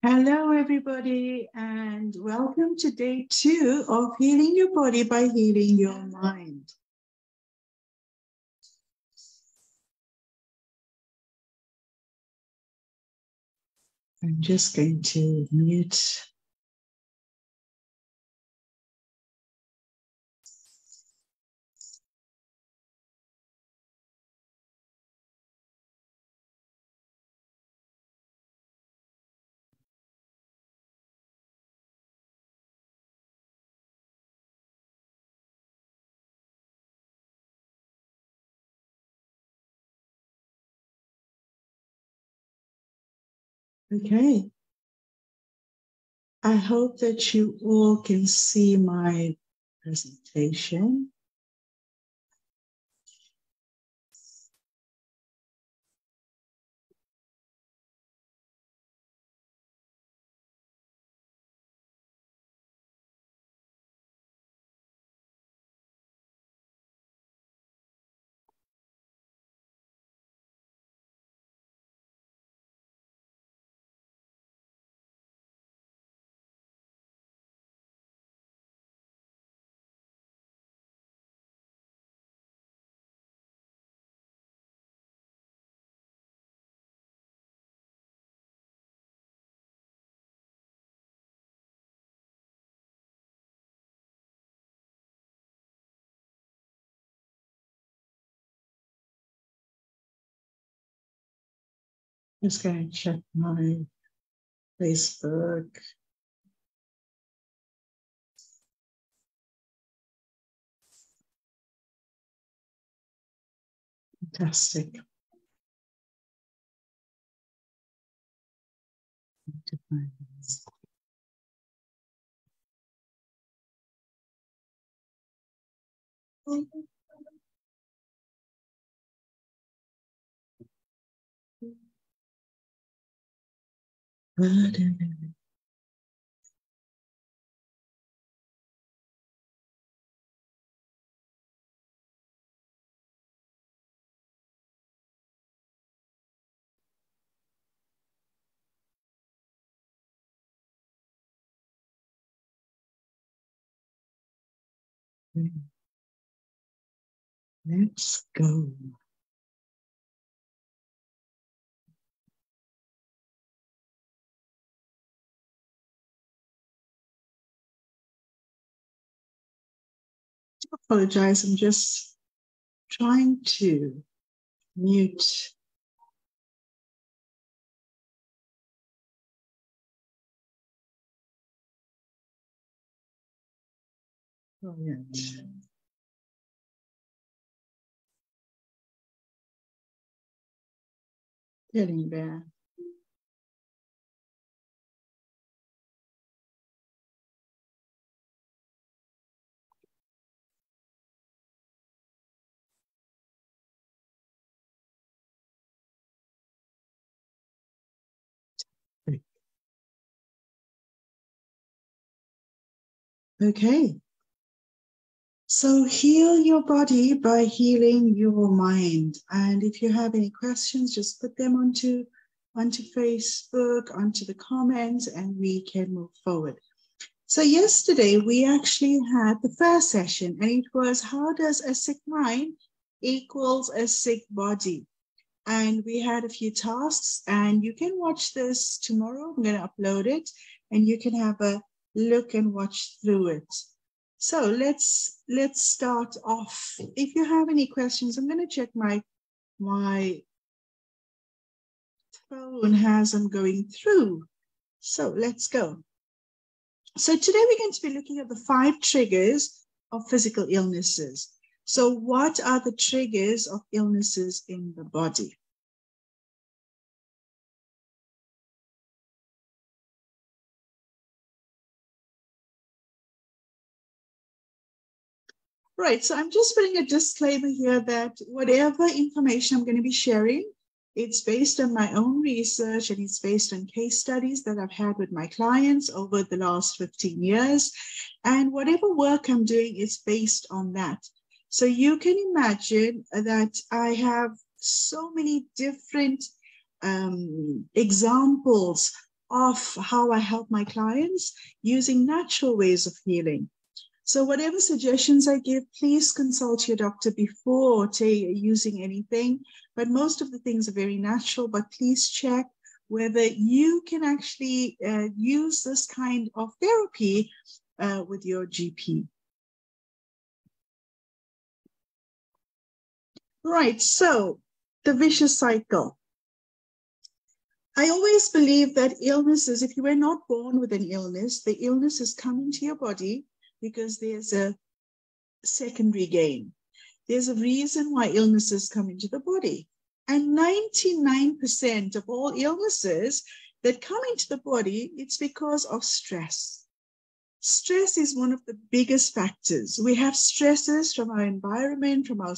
Hello, everybody, and welcome to day 2 of Healing Your Body by Healing Your Mind. I'm just going to mute. Okay. I hope that you all can see my presentation. Just going to check my Facebook. Fantastic. Let's go. I apologize, I'm just trying to mute. Brilliant. Getting there. Okay. So heal your body by healing your mind. And if you have any questions, just put them onto Facebook, onto the comments, and we can move forward. So yesterday we actually had the first session, and it was how does a sick mind equals a sick body? And we had a few tasks, and you can watch this tomorrow. I'm going to upload it, and you can have a look and watch through it. So let's start off. If you have any questions, I'm going to check my phone as I'm going through. So let's go. So today we're going to be looking at the 5 triggers of physical illnesses. So what are the triggers of illnesses in the body? Right, so I'm just putting a disclaimer here that whatever information I'm going to be sharing, it's based on my own research and it's based on case studies that I've had with my clients over the last 15 years. And whatever work I'm doing is based on that. So you can imagine that I have so many different examples of how I help my clients using natural ways of healing. So whatever suggestions I give, please consult your doctor before using anything. But most of the things are very natural, but please check whether you can actually use this kind of therapy with your GP. Right, so the vicious cycle. I always believe that illnesses, if you were not born with an illness, the illness is coming to your body because there's a secondary gain. There's a reason why illnesses come into the body. And 99% of all illnesses that come into the body, it's because of stress. Stress is one of the biggest factors. We have stresses from our environment, from our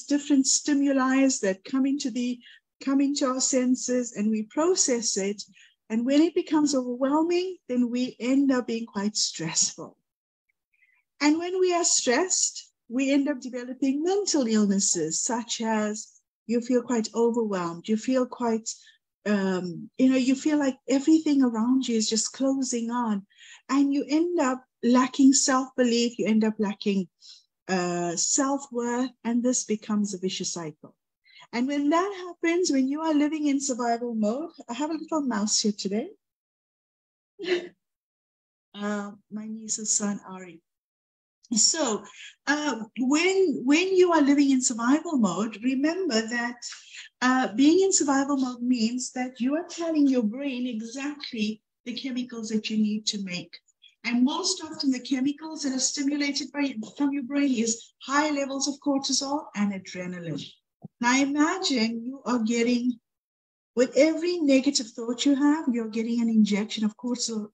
different stimuli that come into our senses, and we process it. And when it becomes overwhelming, then we end up being quite stressful. And when we are stressed, we end up developing mental illnesses, such as you feel quite overwhelmed. You feel quite, you feel like everything around you is just closing on, and you end up lacking self-belief. You end up lacking self-worth, and this becomes a vicious cycle. And when that happens, when you are living in survival mode, I have a little mouse here today. My niece's son, Ari. So when you are living in survival mode, remember that being in survival mode means that you are telling your brain exactly the chemicals that you need to make. And most often the chemicals that are stimulated from your brain is high levels of cortisol and adrenaline. Now imagine you are getting, with every negative thought you have, you're getting an injection of cortisol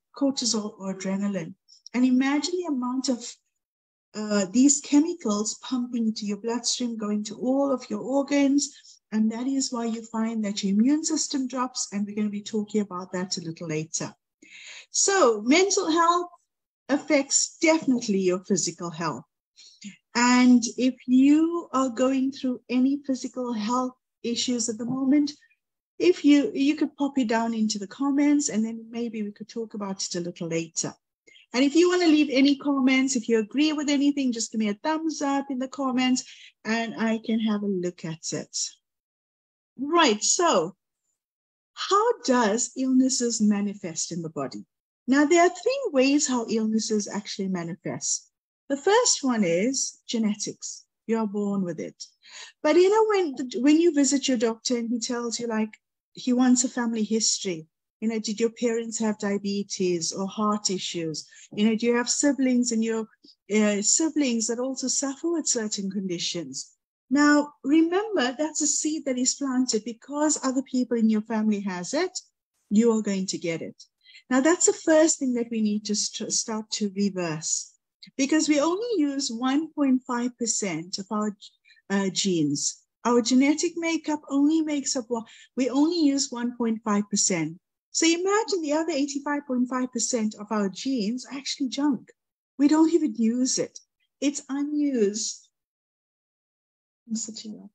or adrenaline. And imagine the amount of these chemicals pumping into your bloodstream, going to all of your organs. And that is why you find that your immune system drops. And we're going to be talking about that a little later. So mental health affects definitely your physical health. And if you are going through any physical health issues at the moment, if you could pop it down into the comments, and then maybe we could talk about it a little later. And if you want to leave any comments, if you agree with anything, just give me a thumbs up in the comments and I can have a look at it. Right, so how does illnesses manifest in the body? Now, there are three ways how illnesses actually manifest. The first one is genetics. You're born with it. But when you visit your doctor and he tells you, like, he wants a family history, did your parents have diabetes or heart issues? Do you have siblings, and your siblings that also suffer with certain conditions? Now, remember, that's a seed that is planted. Because other people in your family has it, you are going to get it. Now, that's the first thing that we need to start to reverse, because we only use 1.5% of our genes. Our genetic makeup only makes up we only use 1.5%. So imagine the other 85.5% of our genes are actually junk. We don't even use it. It's unused. I'm sitting up.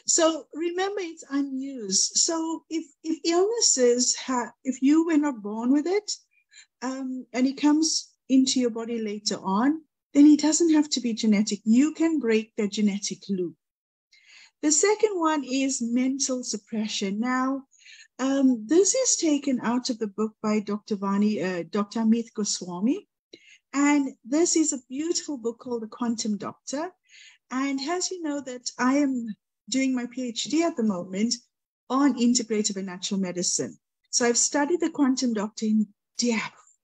So remember, it's unused. So if illnesses if you were not born with it, and it comes into your body later on, then it doesn't have to be genetic. You can break the genetic loop. The second one is mental suppression. Now, this is taken out of the book by Dr. Amit Goswami. And this is a beautiful book called The Quantum Doctor. And as you know, that I am doing my PhD at the moment on integrative and natural medicine. So I've studied the Quantum Doctor in depth.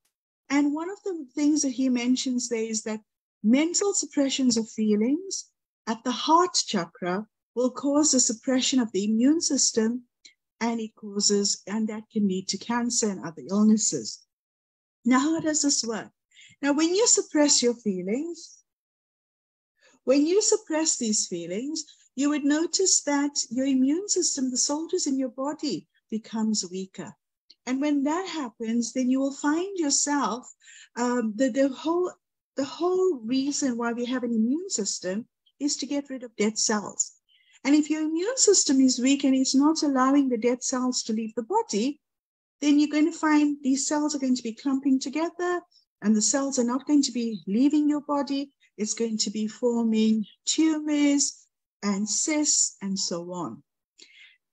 And one of the things that he mentions there is that mental suppressions of feelings at the heart chakra will cause a suppression of the immune system, and that can lead to cancer and other illnesses. Now, how does this work? Now, when you suppress your feelings, when you suppress these feelings, you would notice that your immune system, the soldiers in your body, becomes weaker. And when that happens, then you will find yourself, the whole reason why we have an immune system is to get rid of dead cells. And if your immune system is weak and it's not allowing the dead cells to leave the body, then you're going to find these cells are going to be clumping together, and the cells are not going to be leaving your body. It's going to be forming tumors and cysts and so on.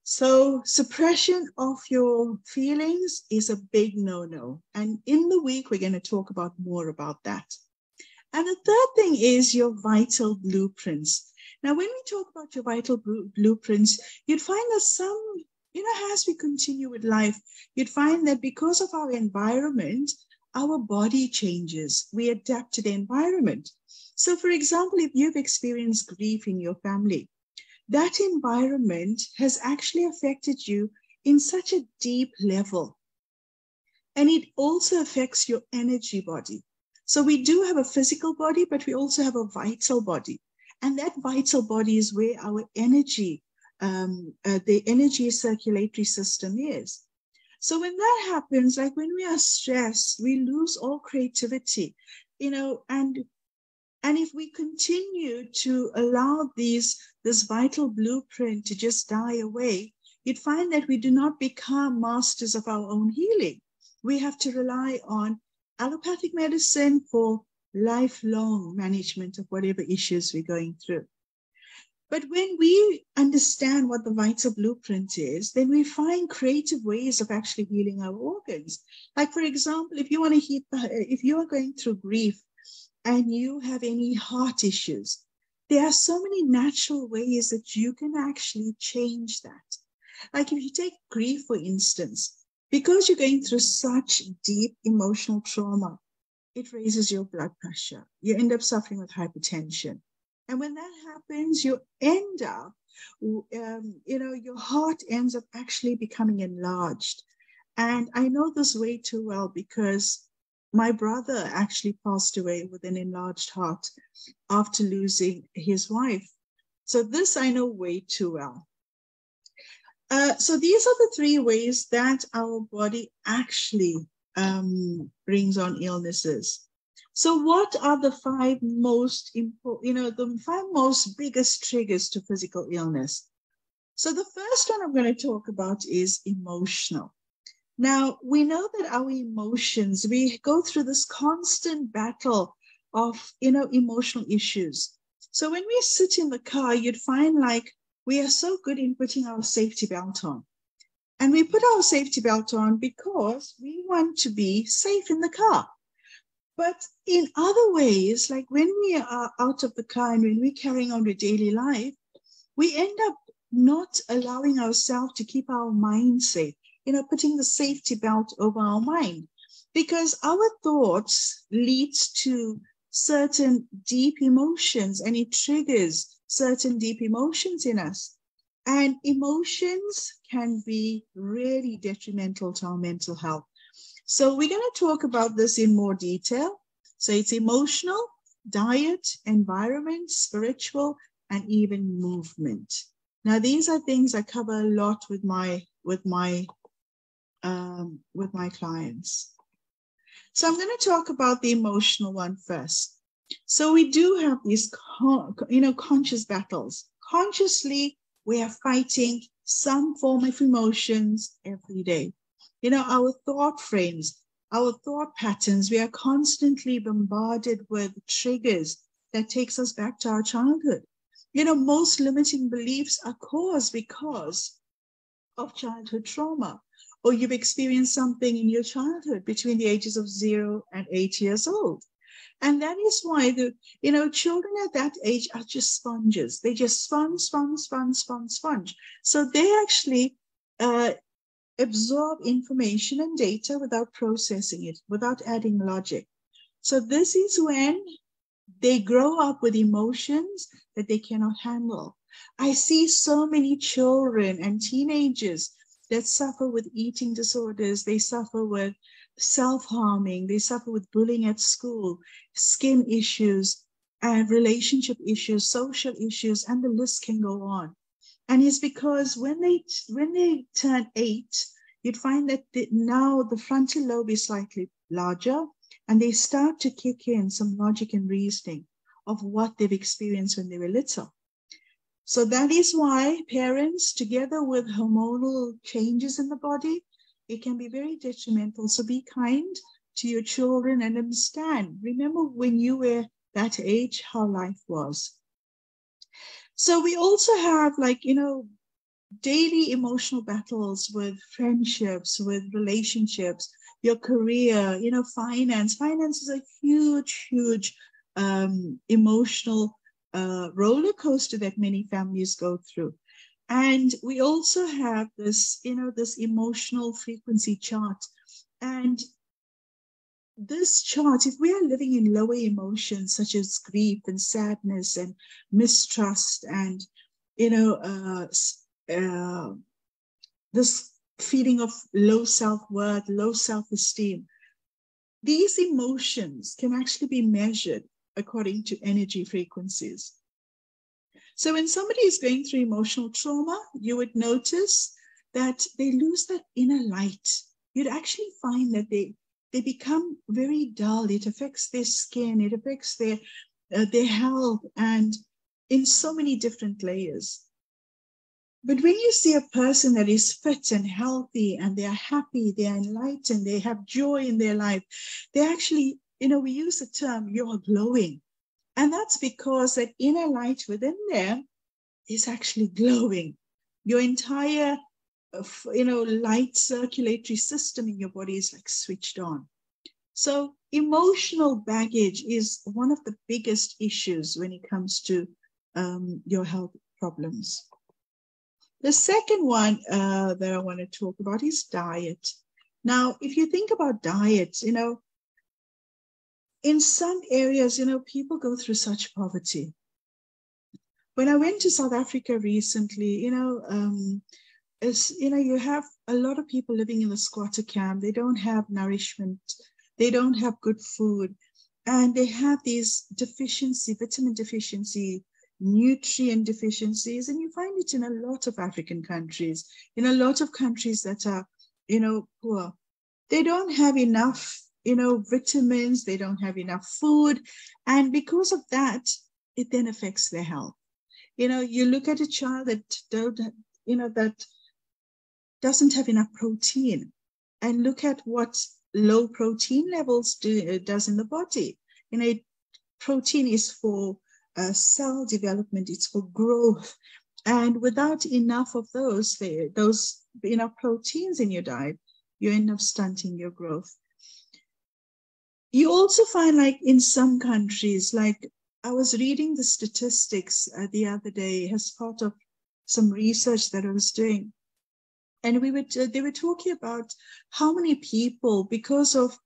So suppression of your feelings is a big no-no. And in the week, we're going to talk about more about that. And the third thing is your vital blueprints. Now, when we talk about your vital blueprints, you'd find that some, as we continue with life, you'd find that because of our environment, our body changes. We adapt to the environment. So, for example, if you've experienced grief in your family, that environment has actually affected you in such a deep level. And it also affects your energy body. So we do have a physical body, but we also have a vital body. And that vital body is where our energy, the energy circulatory system is. So when that happens, like when we are stressed, we lose all creativity, and if we continue to allow this vital blueprint to just die away, you'd find that we do not become masters of our own healing. We have to rely on allopathic medicine for lifelong management of whatever issues we're going through. But when we understand what the vital blueprint is, then we find creative ways of actually healing our organs. Like, for example, if you are going through grief, and you have any heart issues, there are so many natural ways that you can actually change that. Like if you take grief, for instance, because you're going through such deep emotional trauma, it raises your blood pressure. You end up suffering with hypertension. And when that happens, you end up, your heart ends up actually becoming enlarged. And I know this way too well because my brother actually passed away with an enlarged heart after losing his wife. So this I know way too well. So these are the three ways that our body actually brings on illnesses. So what are the five most important, the five most biggest triggers to physical illness? So the first one I'm going to talk about is emotional. Now, we know that our emotions, we go through this constant battle of, emotional issues. So when we sit in the car, you'd find like we are so good in putting our safety belt on. And we put our safety belt on because we want to be safe in the car. But in other ways, like when we are out of the car and when we're carrying on with daily life, we end up not allowing ourselves to keep our mind safe. Putting the safety belt over our mind, because our thoughts leads to certain deep emotions and it triggers certain deep emotions in us. And emotions can be really detrimental to our mental health. So we're going to talk about this in more detail. So it's emotional, diet, environment, spiritual, and even movement. Now, these are things I cover a lot with my clients. So I'm going to talk about the emotional one first. So we do have these, conscious battles. Consciously, we are fighting some form of emotions every day. Our thought frames, our thought patterns, we are constantly bombarded with triggers that takes us back to our childhood. Most limiting beliefs are caused because of childhood trauma, or you've experienced something in your childhood between the ages of 0 and 8 years old. And that is why children at that age are just sponges. They just sponge. So they actually absorb information and data without processing it, without adding logic. So this is when they grow up with emotions that they cannot handle. I see so many children and teenagers that suffer with eating disorders. They suffer with self-harming. They suffer with bullying at school, skin issues, and relationship issues, social issues, and the list can go on. And it's because when they turn 8, you'd find that now the frontal lobe is slightly larger, and they start to kick in some logic and reasoning of what they've experienced when they were little. So that is why parents, together with hormonal changes in the body, It can be very detrimental. So be kind to your children and understand. Remember when you were that age, how life was. So we also have, like, daily emotional battles with friendships, with relationships, your career, finance. Finance is a huge, huge emotional roller coaster that many families go through. And we also have this, this emotional frequency chart. And this chart, if we are living in lower emotions such as grief and sadness and mistrust and, this feeling of low self-worth, low self-esteem, these emotions can actually be measured according to energy frequencies. So when somebody is going through emotional trauma, you would notice that they lose that inner light. You'd actually find that they become very dull. It affects their skin, it affects their health, and in so many different layers. But when you see a person that is fit and healthy and they are happy, they are enlightened, they have joy in their life, they actually, we use the term, you're glowing. And that's because that inner light within them is actually glowing. Your entire, light circulatory system in your body is like switched on. So emotional baggage is one of the biggest issues when it comes to your health problems. The second one that I want to talk about is diet. Now, if you think about diet, in some areas, people go through such poverty. When I went to South Africa recently, you have a lot of people living in the squatter camp. They don't have nourishment. They don't have good food. And they have these vitamin deficiency, nutrient deficiencies. And you find it in a lot of African countries, in a lot of countries that are, poor. They don't have enough, vitamins. They don't have enough food. And because of that, it then affects their health. You look at a child that that doesn't have enough protein, and look at what low protein levels does in the body. Protein is for cell development, it's for growth. And without enough of those enough proteins in your diet, you end up stunting your growth. You also find, like, in some countries, like I was reading the statistics the other day as part of some research that I was doing. And they were talking about how many people, because of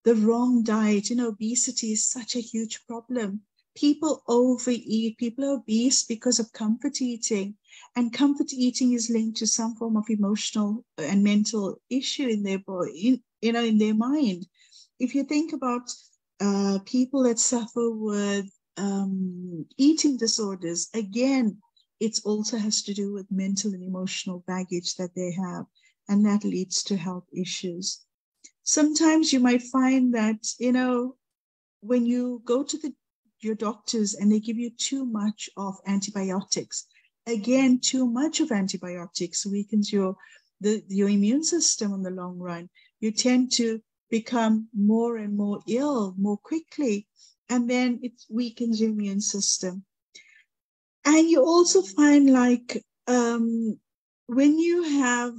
the wrong diet, obesity is such a huge problem. People overeat, people are obese because of comfort eating. And comfort eating is linked to some form of emotional and mental issue in their body, in their mind. If you think about people that suffer with eating disorders, again, it also has to do with mental and emotional baggage that they have, and that leads to health issues. Sometimes you might find that, when you go to your doctors and they give you too much of antibiotics, again, too much of antibiotics weakens your immune system in the long run. You tend to become more and more ill more quickly, and then it weakens your immune system. And you also find, like, when you have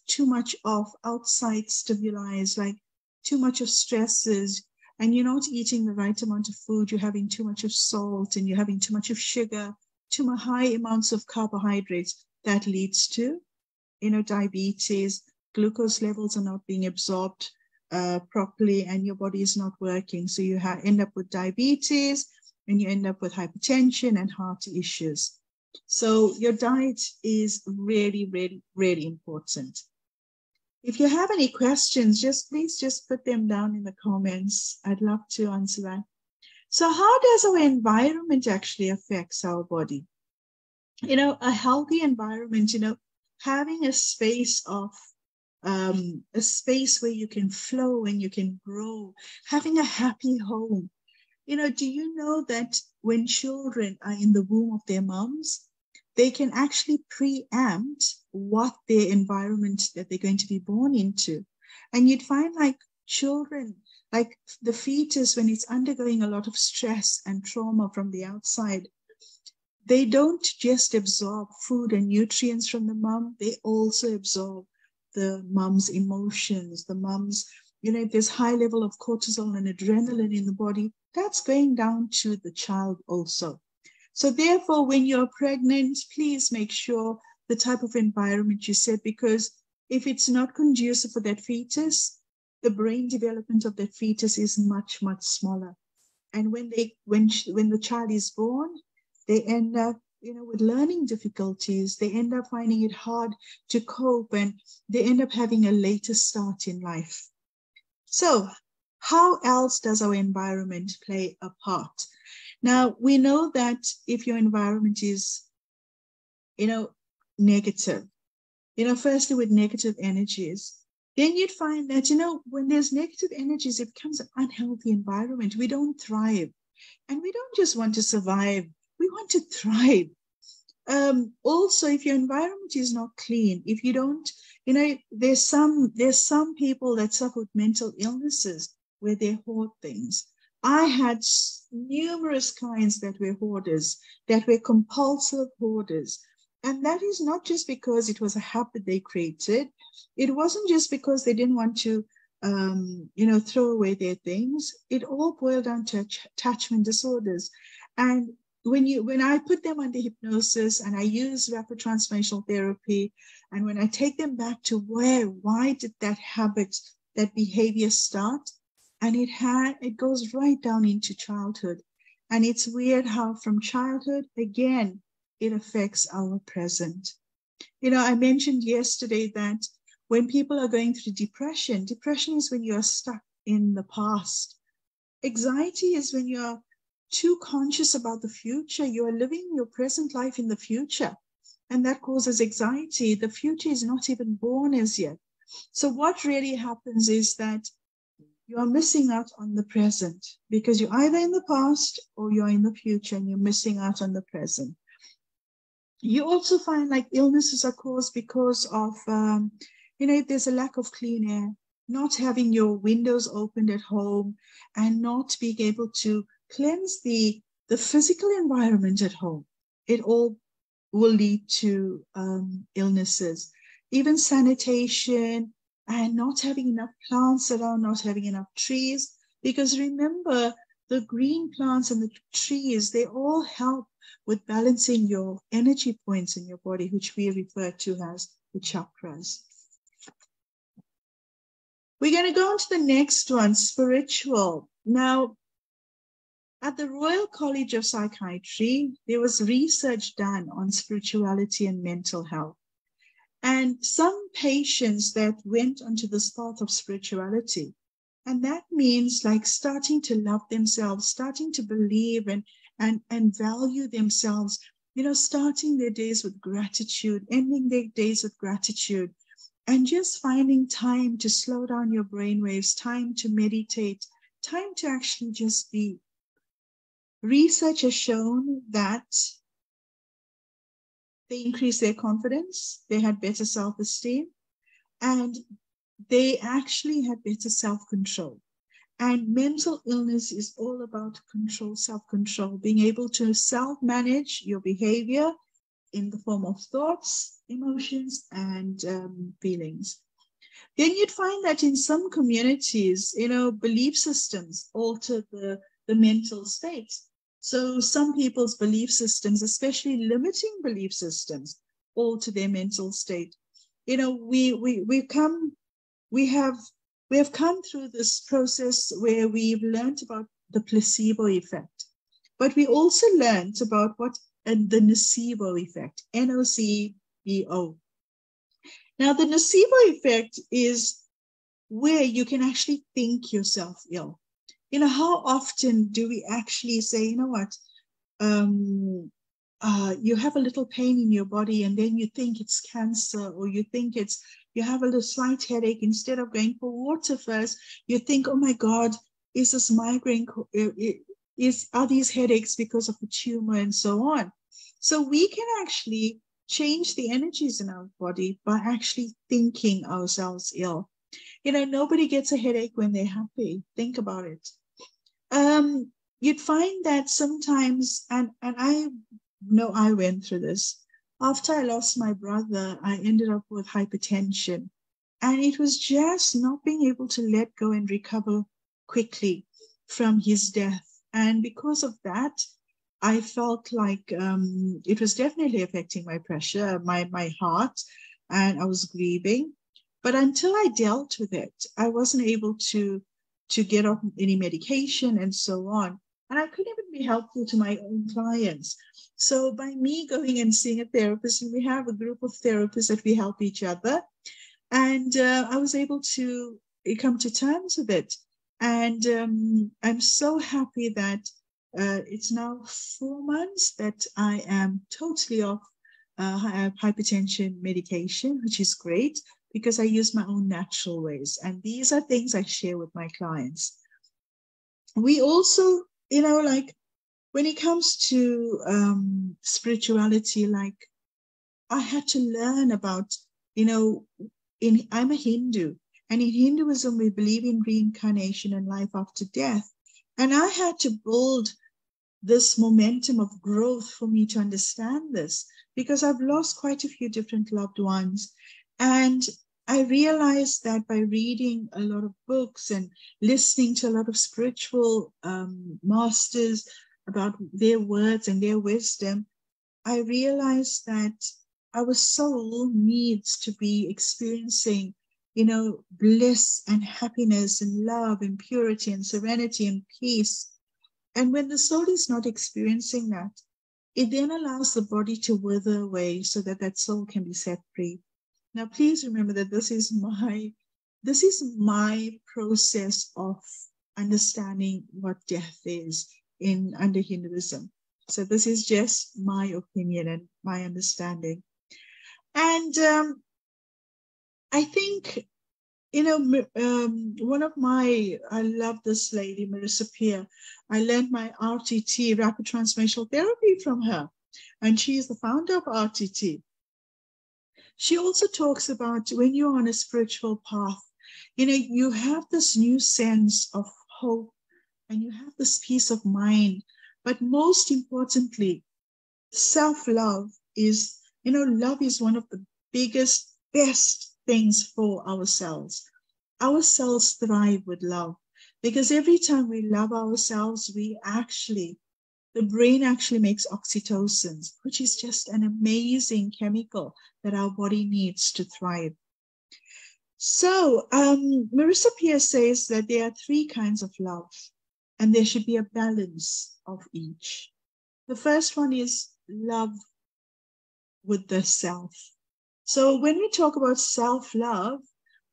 too much of outside stimuli, like too much of stresses, and you're not eating the right amount of food, you're having too much of salt and you're having too much of sugar, too high amounts of carbohydrates, that leads to, diabetes. Glucose levels are not being absorbed properly, and your body is not working. So you end up with diabetes, and you end up with hypertension and heart issues. So your diet is really, really, really important. If you have any questions, please put them down in the comments. I'd love to answer that. So how does our environment actually affect our body? A healthy environment, having a space where you can flow and you can grow, having a happy home. Do you know that when children are in the womb of their moms, they can actually preempt what their environment that they're going to be born into. And you'd find like children, like the fetus, when it's undergoing a lot of stress and trauma from the outside, they don't just absorb food and nutrients from the mom, they also absorb the mom's emotions, the mom's, if there's high level of cortisol and adrenaline in the body, that's going down to the child also. So therefore, when you're pregnant, please make sure the type of environment you set, because if it's not conducive for that fetus, the brain development of that fetus is much, much smaller. And when the child is born, they end up, with learning difficulties. They end up finding it hard to cope, and they end up having a later start in life. So how else does our environment play a part? Now, we know that if your environment is, negative, firstly with negative energies, then you'd find that, when there's negative energies, it becomes an unhealthy environment. We don't thrive. And we don't just want to survive. We want to thrive. Also, if your environment is not clean, if you don't, there's some people that suffer with mental illnesses where they hoard things. I had numerous clients that were hoarders, that were compulsive hoarders. And that is not just because it was a habit they created. It wasn't just because they didn't want to, throw away their things. It all boiled down to attachment disorders. And when I put them under hypnosis and I use rapid transformational therapy, and when I take them back to why did that habit, that behavior start? And it goes right down into childhood. And it's weird how from childhood, again, it affects our present. I mentioned yesterday that when people are going through depression is when you're stuck in the past. Anxiety is when you're too conscious about the future. You are living your present life in the future, and that causes anxiety. The future is not even born as yet. So what really happens is that you are missing out on the present, because you're either in the past or you're in the future, and you're missing out on the present. You also find like illnesses are caused because of, if there's a lack of clean air, not having your windows opened at home, and not being able to cleanse the physical environment at home. It all will lead to illnesses. Even sanitation, and not having enough plants around, not having enough trees. Because remember, the green plants and the trees, they all help with balancing your energy points in your body, which we refer to as the chakras. We're going to go on to the next one, spiritual. Now, at the Royal College of Psychiatry, there was research done on spirituality and mental health. And some patients that went onto this path of spirituality, and that means like starting to love themselves, starting to believe and value themselves, starting their days with gratitude, ending their days with gratitude, and just finding time to slow down your brainwaves, time to meditate, time to actually just be. Research has shown that they increased their confidence, they had better self-esteem, and they actually had better self-control. And mental illness is all about control, self-control, being able to self-manage your behavior in the form of thoughts, emotions, and feelings. Then you'd find that in some communities, belief systems alter the mental state. So some people's belief systems, especially limiting belief systems, alter their mental state. We have come through this process where we've learned about the placebo effect, but we also learned about the nocebo effect, NOCEBO. Now, the nocebo effect is where you can actually think yourself ill. How often do we actually say, you have a little pain in your body, and then you think it's cancer, or you think you have a little slight headache. Instead of going for water first, you think, oh my God, is this migraine, are these headaches because of a tumor, and so on. So we can actually change the energies in our body by actually thinking ourselves ill. Nobody gets a headache when they're happy. Think about it. You'd find that sometimes, and I know I went through this. After I lost my brother, I ended up with hypertension. And it was just not being able to let go and recover quickly from his death. And because of that, I felt like it was definitely affecting my pressure, my heart, and I was grieving. But until I dealt with it, I wasn't able to get off any medication and so on. And I couldn't even be helpful to my own clients. So by me going and seeing a therapist, and we have a group of therapists that we help each other, and I was able to come to terms with it. And I'm so happy that it's now 4 months that I am totally off hypertension medication, which is great because I use my own natural ways. And these are things I share with my clients. We also, like when it comes to spirituality, like I had to learn about, I'm a Hindu, and in Hinduism, we believe in reincarnation and life after death. And I had to build this momentum of growth for me to understand this, because I've lost quite a few different loved ones. And I realized that by reading a lot of books and listening to a lot of spiritual masters about their words and their wisdom, I realized that our soul needs to be experiencing, bliss and happiness and love and purity and serenity and peace. And when the soul is not experiencing that, it then allows the body to wither away so that that soul can be set free. Now, please remember that this is my process of understanding what death is under Hinduism. So this is just my opinion and my understanding. And I think, one of I love this lady, Marissa Peer. I learned my RTT, Rapid Transformational Therapy, from her. And she is the founder of RTT. She also talks about when you're on a spiritual path, you have this new sense of hope and you have this peace of mind. But most importantly, self-love is, love is one of the biggest, best things for ourselves. Our cells thrive with love because every time we love ourselves, the brain actually makes oxytocin, which is just an amazing chemical that our body needs to thrive. So Marissa Peer says that there are 3 kinds of love, and there should be a balance of each. The first one is love with the self. So when we talk about self-love,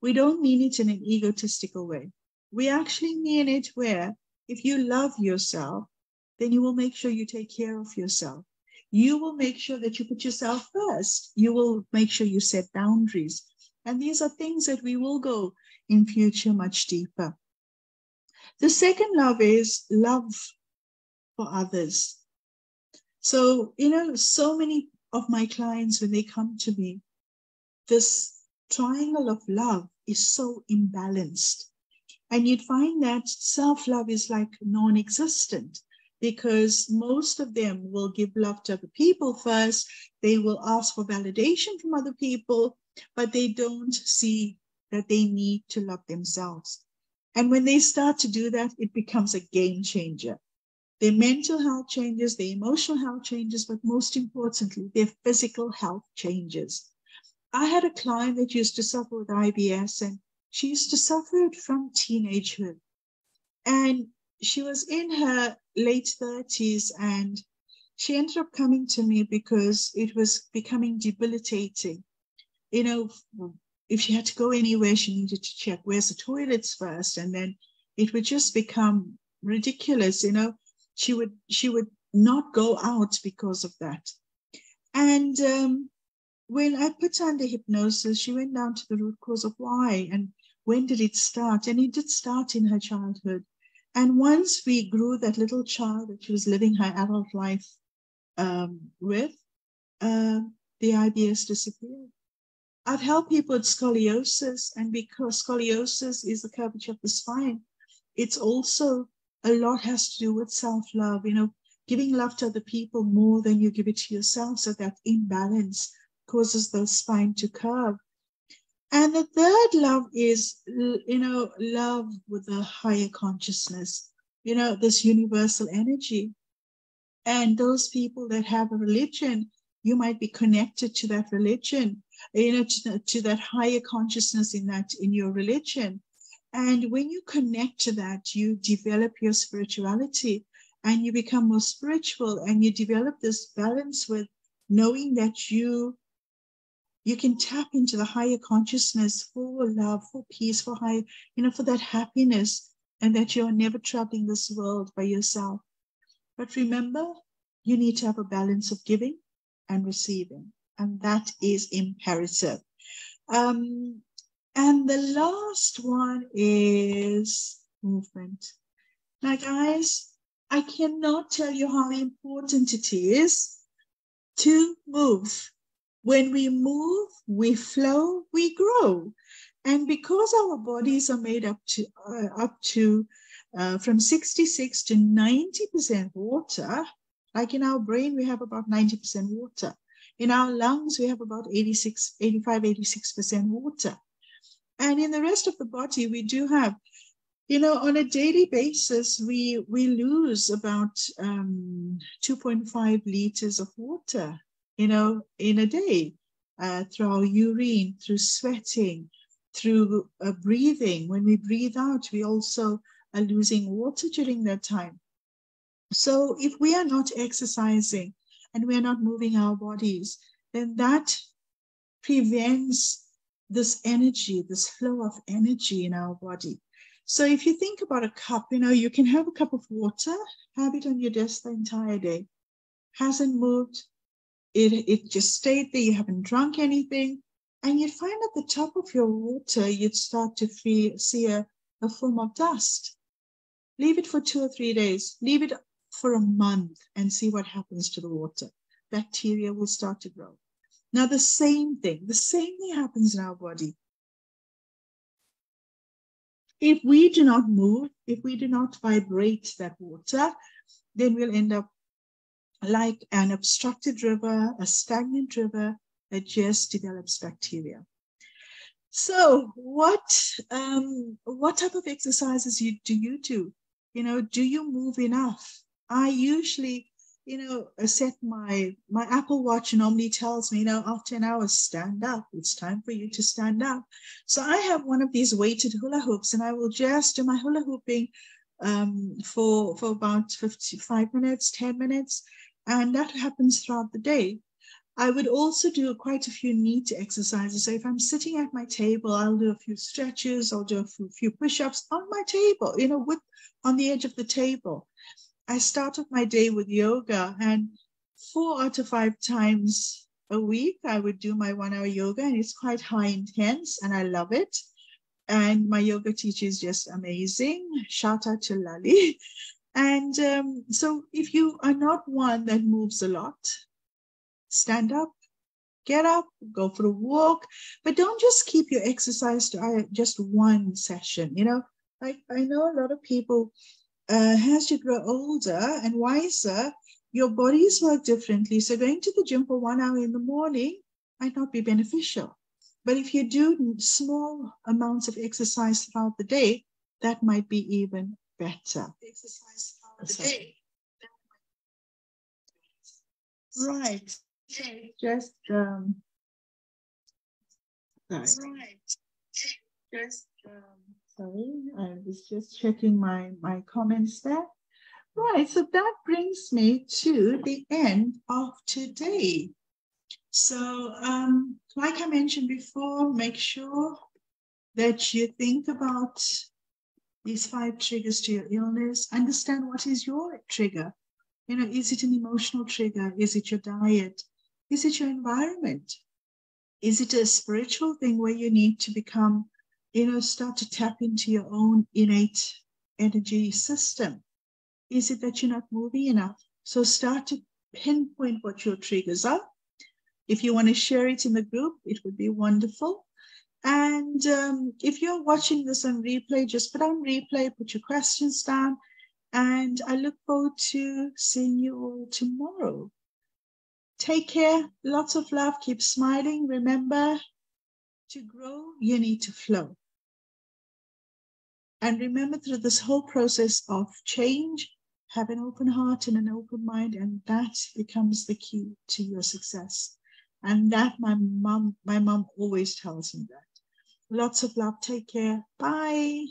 we don't mean it in an egotistical way. We actually mean it where if you love yourself, then you will make sure you take care of yourself. You will make sure that you put yourself first. You will make sure you set boundaries. And these are things that we will go in future much deeper. The second love is love for others. So, so many of my clients, when they come to me, this triangle of love is so imbalanced. And you'd find that self-love is like non-existent because most of them will give love to other people first. They will ask for validation from other people, but they don't see that they need to love themselves. And when they start to do that, it becomes a game changer. Their mental health changes, their emotional health changes, but most importantly, their physical health changes. I had a client that used to suffer with IBS, and she used to suffer it from teenagehood. And she was in her late 30s, and she ended up coming to me because it was becoming debilitating. If she had to go anywhere, she needed to check where's the toilets first, and then it would just become ridiculous. She would not go out because of that. And when I put her under hypnosis, she went down to the root cause of why and when did it start? And it did start in her childhood. And once we grew that little child that she was living her adult life with, the IBS disappeared. I've helped people with scoliosis, and because scoliosis is the curvature of the spine, it's also a lot has to do with self-love, giving love to other people more than you give it to yourself. So that imbalance causes the spine to curve. And the third love is, love with a higher consciousness, this universal energy. And those people that have a religion, you might be connected to that religion, to that higher consciousness in your religion. And when you connect to that, you develop your spirituality and you become more spiritual, and you develop this balance with knowing that you can tap into the higher consciousness for love, for peace, for for that happiness, and that you're never troubling this world by yourself. But remember, you need to have a balance of giving and receiving, and that is imperative. And the last one is movement. Now, guys, I cannot tell you how important it is to move. When we move, we flow, we grow. And because our bodies are made up to from 66 to 90% water, like in our brain, we have about 90% water. In our lungs, we have about 85-86% water. And in the rest of the body, we do have, on a daily basis, we lose about 2.5 liters of water, in a day, through our urine, through sweating, through breathing. When we breathe out, we also are losing water during that time. So if we are not exercising and we are not moving our bodies, then that prevents this energy, this flow of energy in our body. So if you think about a cup, you can have a cup of water, have it on your desk the entire day, hasn't moved, it just stayed there, you haven't drunk anything, and you'd find at the top of your water, you'd start to see a film of dust. Leave it for 2 or 3 days, leave it for a month, and see what happens to the water. Bacteria will start to grow. Now, the same thing happens in our body. If we do not move, if we do not vibrate that water, then we'll end up like an obstructed river, a stagnant river that just develops bacteria. So what type of exercises do you do? Do you move enough? I usually, set my Apple Watch normally tells me, after an hour, stand up. It's time for you to stand up. So I have one of these weighted hula hoops, and I will just do my hula hooping for about 55 minutes, 10 minutes, and that happens throughout the day. I would also do quite a few neat exercises. So if I'm sitting at my table, I'll do a few stretches, I'll do a few push-ups on my table, on the edge of the table. I started my day with yoga, and 4 out of 5 times a week, I would do my 1-hour yoga, and it's quite high intense, and I love it. And my yoga teacher is just amazing. Shout out to Lali. And so if you are not one that moves a lot, stand up, get up, go for a walk, but don't just keep your exercise to just one session. Like I know a lot of people, as you grow older and wiser, your bodies work differently. So going to the gym for 1 hour in the morning might not be beneficial. But if you do small amounts of exercise throughout the day, that might be even better. Exercise throughout the day. Right. Just sorry, I was just checking my comments there. Right, so that brings me to the end of today. So, like I mentioned before, make sure that you think about these 5 triggers to your illness. Understand what is your trigger. Is it an emotional trigger? Is it your diet? Is it your environment? Is it a spiritual thing where you need to become, start to tap into your own innate energy system? Is it that you're not moving enough? So start to pinpoint what your triggers are. If you want to share it in the group, it would be wonderful. And if you're watching this on replay, just put on replay, put your questions down, and I look forward to seeing you all tomorrow. Take care, lots of love, keep smiling. Remember, to grow, you need to flow. And remember, through this whole process of change, have an open heart and an open mind, and that becomes the key to your success. And that my mom always tells me that. Lots of love. Take care. Bye.